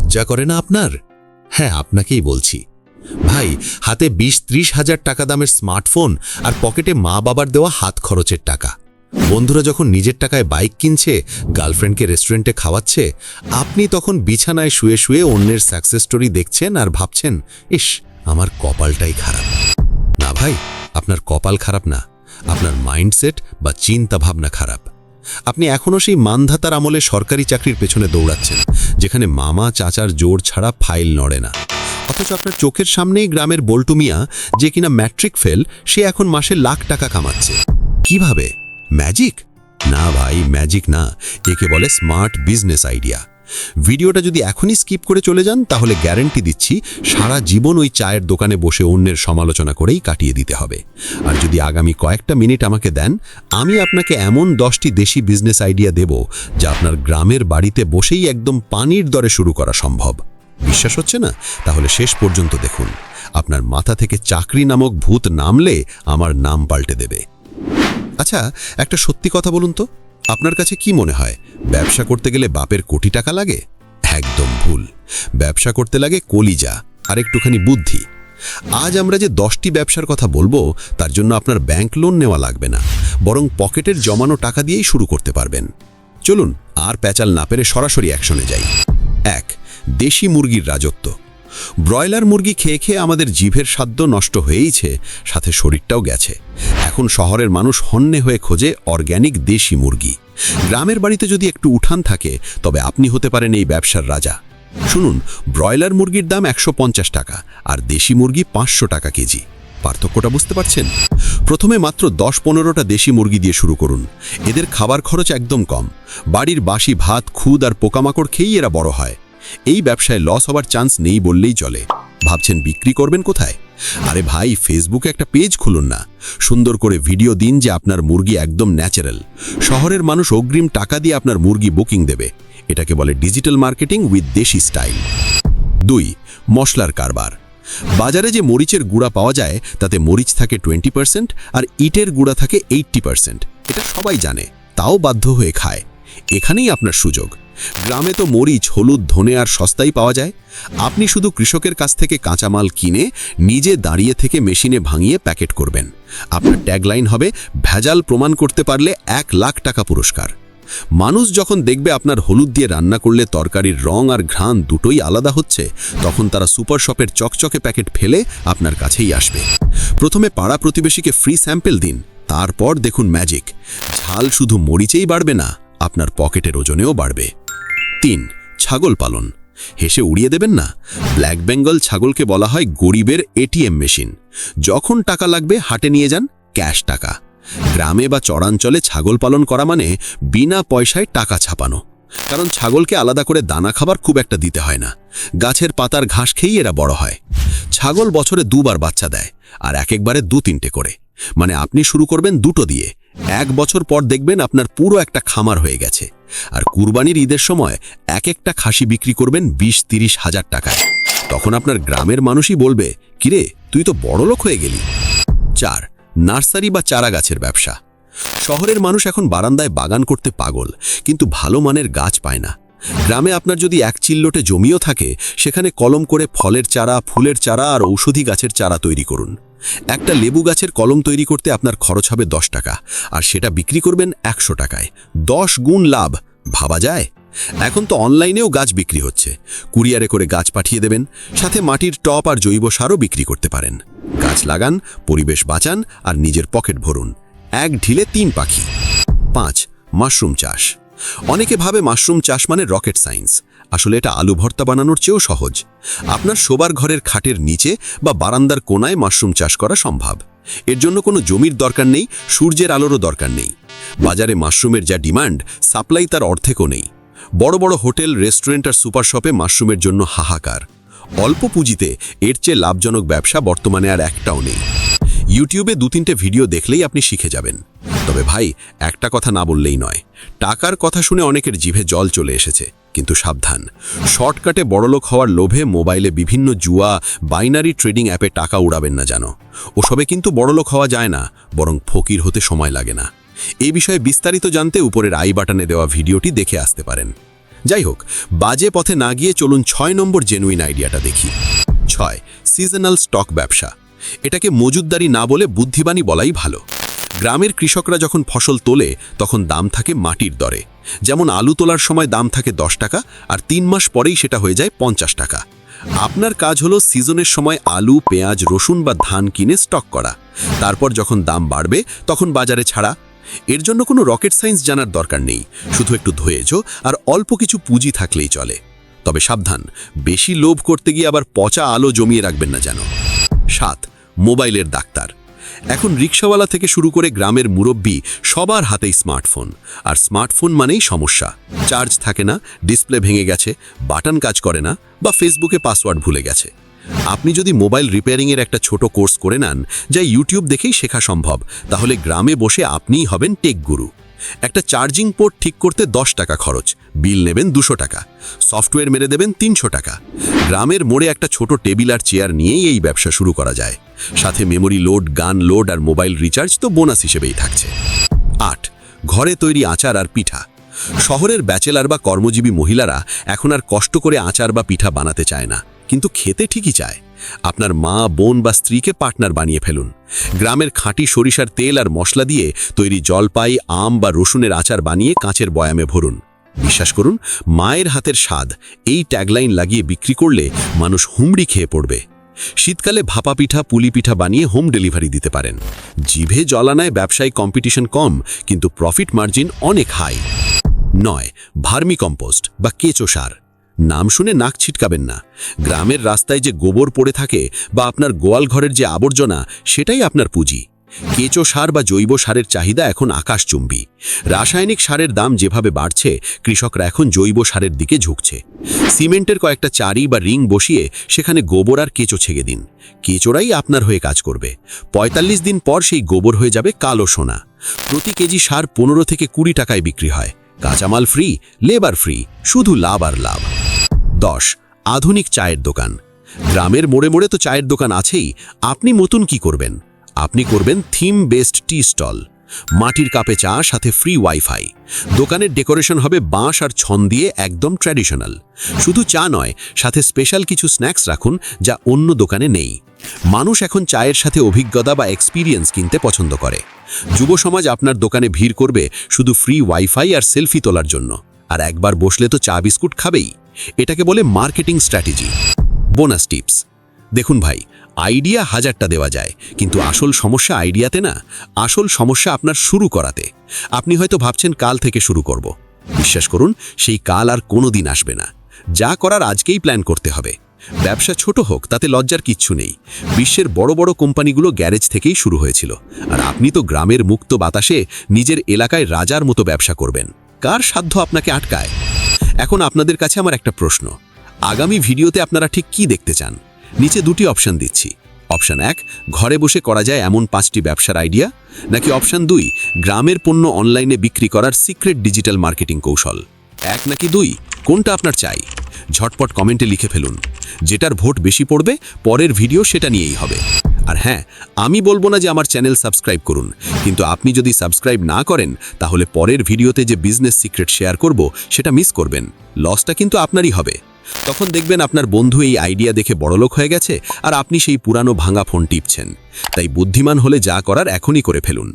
লজ্জা করে না আপনার? হ্যাঁ, আপনাকেই বলছি। ভাই, হাতে 20-30 হাজার টাকা দামের স্মার্টফোন আর পকেটে মা বাবার দেওয়া হাত খরচের টাকা। বন্ধুরা যখন নিজের টাকায় বাইক কিনছে, গার্লফ্রেন্ডকে রেস্টুরেন্টে খাওয়াচ্ছে, আপনি তখন বিছানায় শুয়ে শুয়ে অন্যের সাকসেস স্টোরি দেখছেন আর ভাবছেন, ইস, আমার কপালটাই খারাপ। না ভাই, আপনার কপাল খারাপ না, আপনার মাইন্ডসেট বা চিন্তা ভাবনা খারাপ। আপনি এখনও সেই মানধাতার আমলে সরকারি চাকরির পেছনে দৌড়াচ্ছেন, যেখানে মামা চাচার জোর ছাড়া ফাইল নড়ে না। অথচ আপনার চোখের সামনেই গ্রামের বল্টু মিয়া, যে কিনা ম্যাট্রিক ফেল, সে এখন মাসে লাখ টাকা কামাচ্ছে। কিভাবে? ম্যাজিক? না ভাই, ম্যাজিক না, একে বলে স্মার্ট বিজনেস আইডিয়া। ভিডিওটা যদি এখনই স্কিপ করে চলে যান, তাহলে গ্যারান্টি দিচ্ছি সারা জীবন ওই চায়ের দোকানে বসে অন্যের সমালোচনা করেই কাটিয়ে দিতে হবে। আর যদি আগামী কয়েকটা মিনিট আমাকে দেন, আমি আপনাকে এমন 10টি দেশি বিজনেস আইডিয়া দেব, যা আপনার গ্রামের বাড়িতে বসেই একদম পানির দরে শুরু করা সম্ভব। বিশ্বাস হচ্ছে না? তাহলে শেষ পর্যন্ত দেখুন। আপনার মাথা থেকে চাকরি নামক ভূত নামলে আমার নাম পাল্টে দেবে। আচ্ছা, একটা সত্যি কথা বলুন তো, আপনার কাছে কি মনে হয় ব্যবসা করতে গেলে বাপের কোটি টাকা লাগে? একদম ভুল। ব্যবসা করতে লাগে কলিজা আর একটুখানি বুদ্ধি। আজ আমরা যে 10টি ব্যবসার কথা বলবো, তার জন্য আপনার ব্যাংক লোন নেওয়া লাগবে না, বরং পকেটের জমানো টাকা দিয়েই শুরু করতে পারবেন। চলুন, আর প্যাচাল না পেরে সরাসরি অ্যাকশনে যাই। 1. দেশি মুরগির রাজত্ব। ব্রয়লার মুরগি খেয়ে খেয়ে আমাদের জিভের স্বাদ নষ্ট হয়েইছে, সাথে শরীরটাও গেছে। এখন শহরের মানুষ হন্যে হয়ে খোঁজে অর্গ্যানিক দেশি মুরগি। গ্রামের বাড়িতে যদি একটু উঠান থাকে, তবে আপনি হতে পারেন এই ব্যবসার রাজা। শুনুন, ব্রয়লার মুরগির দাম 150 টাকা আর দেশি মুরগি 500 টাকা কেজি। পার্থক্যটা বুঝতে পারছেন? প্রথমে মাত্র 10-15টা দেশি মুরগি দিয়ে শুরু করুন। এদের খাবার খরচ একদম কম। বাড়ির বাসি ভাত, খুদ আর পোকামাকড় খেয়েই এরা বড় হয়। এই ব্যবসায় লস হবার চান্স নেই বললেই চলে। ভাবছেন বিক্রি করবেন কোথায়? আরে ভাই, ফেসবুকে একটা পেজ খুলুন না। সুন্দর করে ভিডিও দিন যে আপনার মুরগি একদম ন্যাচারাল। শহরের মানুষ অগ্রিম টাকা দিয়ে আপনার মুরগি বুকিং দেবে। এটাকে বলে ডিজিটাল মার্কেটিং উইথ দেশি স্টাইল। 2. মশলার কারবার। বাজারে যে মরিচের গুঁড়া পাওয়া যায়, তাতে মরিচ থাকে 20% আর ইটের গুঁড়া থাকে 80%। এটা সবাই জানে, তাও বাধ্য হয়ে খায়। এখানেই আপনার সুযোগ। গ্রামে তো মরিচ, হলুদ, ধনে আর সস্তায় পাওয়া যায়। আপনি শুধু কৃষকের কাছ থেকে কাঁচামাল কিনে নিজে দাঁড়িয়ে থেকে মেশিনে ভাঙিয়ে প্যাকেট করবেন। আপনার ট্যাগলাইন হবে, ভেজাল প্রমাণ করতে পারলে 1 লাখ টাকা পুরস্কার। মানুষ যখন দেখবে আপনার হলুদ দিয়ে রান্না করলে তরকারির রং আর ঘ্রাণ দুটোই আলাদা হচ্ছে, তখন তারা সুপার শপের চকচকে প্যাকেট ফেলে আপনার কাছেই আসবে। প্রথমে পাড়া প্রতিবেশীকে ফ্রি স্যাম্পল দিন, তারপর দেখুন ম্যাজিক। ঝাল শুধু মরিচেই বাড়বে না, আপনার পকেটের ওজনেও বাড়বে। 3. ছাগল পালন। হেসে উড়িয়ে দেবেন না। ব্ল্যাক বেঙ্গল ছাগলকে বলা হয় গরিবের এটিএম মেশিন। যখন টাকা লাগবে হাটে নিয়ে যান, ক্যাশ টাকা। গ্রামে বা চরাঞ্চলে ছাগল পালন করা মানে বিনা পয়সায় টাকা ছাপানো। কারণ ছাগলকে আলাদা করে দানা খাবার খুব একটা দিতে হয় না। গাছের পাতার ঘাস খেয়েই এরা বড় হয়। ছাগল বছরে 2 বার বাচ্চা দেয়, আর একবারে 2-3টে করে। মানে আপনি শুরু করবেন 2টো দিয়ে। 1 বছর পর দেখবেন আপনার পুরো একটা খামার হয়ে গেছে। আর কুরবানির ঈদের সময় এক একটা খাসি বিক্রি করবেন 20-30 হাজার টাকায়। তখন আপনার গ্রামের মানুষই বলবে, কিরে, তুই তো বড়লোক হয়ে গেলি। 4. নার্সারি বা চারা গাছের ব্যবসা। শহরের মানুষ এখন বারান্দায় বাগান করতে পাগল, কিন্তু ভালো মানের গাছ পায় না। গ্রামে আপনার যদি 1 চিল্লটে জমিও থাকে, সেখানে কলম করে ফলের চারা, ফুলের চারা আর ঔষধি গাছের চারা তৈরি করুন। একটা লেবু গাছের কলম তৈরি করতে আপনার খরচ হবে 10 টাকা, আর সেটা বিক্রি করবেন 100 টাকায়। 10 গুণ লাভ। ভাবা যায়? এখন তো অনলাইনেও গাছ বিক্রি হচ্ছে। কুরিয়ারে করে গাছ পাঠিয়ে দেবেন, সাথে মাটির টপ আর জৈব সারও বিক্রি করতে পারেন। গাছ লাগান, পরিবেশ বাঁচান আর নিজের পকেট ভরুন। 1 ঢিলে 3 পাখি। 5. মাশরুম চাষ। অনেকে ভাবে মাশরুম চাষ মানে রকেট সায়েন্স। আসলে এটা আলু ভর্তা বানানোর চেয়েও সহজ। আপনার শোবার ঘরের খাটের নিচে বা বারান্দার কোনায় মাশরুম চাষ করা সম্ভব। এর জন্য কোনো জমির দরকার নেই, সূর্যের আলোরও দরকার নেই। বাজারে মাশরুমের যা ডিমান্ড, সাপ্লাই তার অর্ধেকও নেই। বড় বড় হোটেল, রেস্টুরেন্ট আর সুপার শপে মাশরুমের জন্য হাহাকার। অল্প পুঁজিতে এর চেয়ে লাভজনক ব্যবসা বর্তমানে আর একটাও নেই। ইউটিউবে 2-3টে ভিডিও দেখলেই আপনি শিখে যাবেন। তবে ভাই, একটা কথা না বললেই নয়। টাকার কথা শুনে অনেকের জিভে জল চলে এসেছে, কিন্তু সাবধান। শর্টকাটে বড়লোক হওয়ার লোভে মোবাইলে বিভিন্ন জুয়া, বাইনারি ট্রেডিং অ্যাপে টাকা উড়াবেন না যেন। ওসবে কিন্তু বড়লোক হওয়া যায় না, বরং ফকির হতে সময় লাগে না। এই বিষয়ে বিস্তারিত জানতে উপরের আই বাটনে দেওয়া ভিডিওটি দেখে আসতে পারেন। যাই হোক, বাজে পথে না গিয়ে চলুন 6 নম্বর জেনুইন আইডিয়াটা দেখি। 6. সিজনাল স্টক ব্যবসা। এটাকে মজুতদারি না বলে বুদ্ধিমানী বলাই ভালো। গ্রামের কৃষকরা যখন ফসল তোলে তখন দাম থাকে মাটির দরে। যেমন আলু তোলার সময় দাম থাকে 10 টাকা, আর 3 মাস পরেই সেটা হয়ে যায় 50 টাকা। আপনার কাজ হলো সিজনের সময় আলু, পেঁয়াজ, রসুন বা ধান কিনে স্টক করা। তারপর যখন দাম বাড়বে তখন বাজারে ছাড়া। এর জন্য কোনো রকেট সায়েন্স জানার দরকার নেই, শুধু একটু ধৈর্য আর অল্প কিছু পুঁজি থাকলেই চলে। তবে সাবধান, বেশি লোভ করতে গিয়ে আবার পচা আলো জমিয়ে রাখবেন না যেন। 7. মোবাইলের ডাক্তার। এখন রিকশাওয়ালা থেকে শুরু করে গ্রামের মুরব্বি সবার হাতেই স্মার্টফোন। আর স্মার্টফোন মানেই সমস্যা। চার্জ থাকে না, ডিসপ্লে ভেঙে গেছে, বাটন কাজ করে না, বা ফেসবুকে পাসওয়ার্ড ভুলে গেছে। আপনি যদি মোবাইল রিপেয়ারিংয়ের একটা ছোট কোর্স করে নেন, যা ইউটিউব দেখেই শেখা সম্ভব, তাহলে গ্রামে বসে আপনিই হবেন টেক গুরু। একটা চার্জিং পোর্ট ঠিক করতে 10 টাকা খরচ, বিল নেবেন 200 টাকা, সফটওয়্যার মেরে দেবেন 300 টাকা। গ্রামের মোড়ে একটা ছোট টেবিল আর চেয়ার নিয়েই এই ব্যবসা শুরু করা যায়। সাথে মেমোরি লোড, গান লোড আর মোবাইল রিচার্জ তো বোনাস হিসেবেই থাকছে। 8. ঘরে তৈরি আচার আর পিঠা। শহরের ব্যাচেলার বা কর্মজীবী মহিলারা এখন আর কষ্ট করে আচার বা পিঠা বানাতে চায় না, কিন্তু খেতে ঠিকই চায়। আপনার মা, বোন বা স্ত্রীকে পার্টনার বানিয়ে ফেলুন। গ্রামের খাঁটি সরিষার তেল আর মশলা দিয়ে তৈরি জলপাই, আম বা রসুনের আচার বানিয়ে কাঁচের বয়ামে ভরুন। বিশ্বাস করুন, মায়ের হাতের স্বাদ এই ট্যাগলাইন লাগিয়ে বিক্রি করলে মানুষ হুমড়ি খেয়ে পড়বে। শীতকালে ভাপা পিঠা, পুলি পিঠা বানিয়ে হোম ডেলিভারি দিতে পারেন। জিভে জলানায় ব্যবসায় কম্পিটিশন কম, কিন্তু প্রফিট মার্জিন অনেক হাই। 9. ভার্মি কম্পোস্ট বা কেঁচো সার। নাম শুনে নাক ছিটকাবেন না। গ্রামের রাস্তায় যে গোবর পড়ে থাকে বা আপনার গোয়াল ঘরের যে আবর্জনা, সেটাই আপনার পুঁজি। কেঁচো সার বা জৈব সারের চাহিদা এখন আকাশচুম্বী। রাসায়নিক সারের দাম যেভাবে বাড়ছে, কৃষকরা এখন জৈব সারের দিকে ঝুঁকছে। সিমেন্টের কয়েকটা চারি বা রিং বসিয়ে সেখানে গোবর আর কেঁচো ছেড়ে দিন। কেঁচোরাই আপনার হয়ে কাজ করবে। 45 দিন পর সেই গোবর হয়ে যাবে কালো সোনা। প্রতি কেজি সার 15 থেকে 20 টাকায় বিক্রি হয়। কাঁচামাল ফ্রি, লেবার ফ্রি, শুধু লাভ আর লাভ। 10. আধুনিক চায়ের দোকান। গ্রামের মোড়ে মোড়ে তো চায়ের দোকান আছেই, আপনি নতুন কি করবেন? আপনি করবেন থিম বেসড টি স্টল। মাটির কাপে চা, সাথে ফ্রি ওয়াইফাই। দোকানের ডেকোরেশন হবে বাঁশ আর ছন দিয়ে, একদম ট্র্যাডিশনাল। শুধু চা নয়, সাথে স্পেশাল কিছু স্ন্যাক্স রাখুন যা অন্য দোকানে নেই। মানুষ এখন চায়ের সাথে অভিজ্ঞতা বা এক্সপিরিয়েন্স কিনতে পছন্দ করে। যুব সমাজ আপনার দোকানে ভিড় করবে শুধু ফ্রি ওয়াইফাই আর সেলফি তোলার জন্য, আর একবার বসলে তো চা বিস্কুট খাবেই। এটাকে বলে মার্কেটিং স্ট্র্যাটেজি। Bonus tips. দেখুন ভাই, আইডিয়া 1000টা দেওয়া যায়, কিন্তু আসল সমস্যা আইডিয়াতে না, আসল সমস্যা আপনার শুরু করাতে। আপনি হয়তো ভাবছেন কাল থেকে শুরু করব। বিশ্বাস করুন, সেই কাল আর কোনো দিন আসবে না। যা করার আজকেই প্ল্যান করতে হবে। ব্যবসা ছোট হোক, তাতে লজ্জার কিচ্ছু নেই। বিশ্বের বড় বড় কোম্পানিগুলো গ্যারেজ থেকেই শুরু হয়েছিল, আর আপনি তো গ্রামের মুক্ত বাতাসে নিজের এলাকায় রাজার মতো ব্যবসা করবেন। কার সাধ্য আপনাকে আটকায়? এখন আপনাদের কাছে আমার একটা প্রশ্ন, আগামী ভিডিওতে আপনারা ঠিক কি দেখতে চান? নিচে 2টি অপশন দিচ্ছি। অপশন 1, ঘরে বসে করা যায় এমন 5টি ব্যবসার আইডিয়া, নাকি অপশন 2, গ্রামের পণ্য অনলাইনে বিক্রি করার সিক্রেট ডিজিটাল মার্কেটিং কৌশল। 1 নাকি 2, কোনটা আপনার চাই? ঝটপট কমেন্টে লিখে ফেলুন। যেটার ভোট বেশি পড়বে, পরের ভিডিও সেটা নিয়েই হবে। আর হ্যাঁ, আমি বলবো না যে আমার চ্যানেল সাবস্ক্রাইব করুন, কিন্তু আপনি যদি সাবস্ক্রাইব না করেন, তাহলে পরের ভিডিওতে যে বিজনেস সিক্রেট শেয়ার করব সেটা মিস করবেন। লসটা কিন্তু আপনারই হবে। তখন দেখবেন আপনার বন্ধু এই আইডিয়া দেখে বড়লোক হয়ে গেছে, আর আপনি সেই পুরানো ভাঙা ফোন টিপছেন। তাই বুদ্ধিমান হলে যা করার এখনই করে ফেলুন।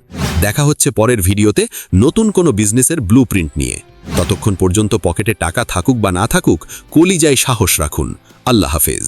দেখা হচ্ছে পরের ভিডিওতে নতুন কোনো বিজনেসের ব্লুপ্রিন্ট নিয়ে। ততক্ষণ পর্যন্ত পকেটে টাকা থাকুক বা না থাকুক, কলিজায় সাহস রাখুন। আল্লাহ হাফেজ।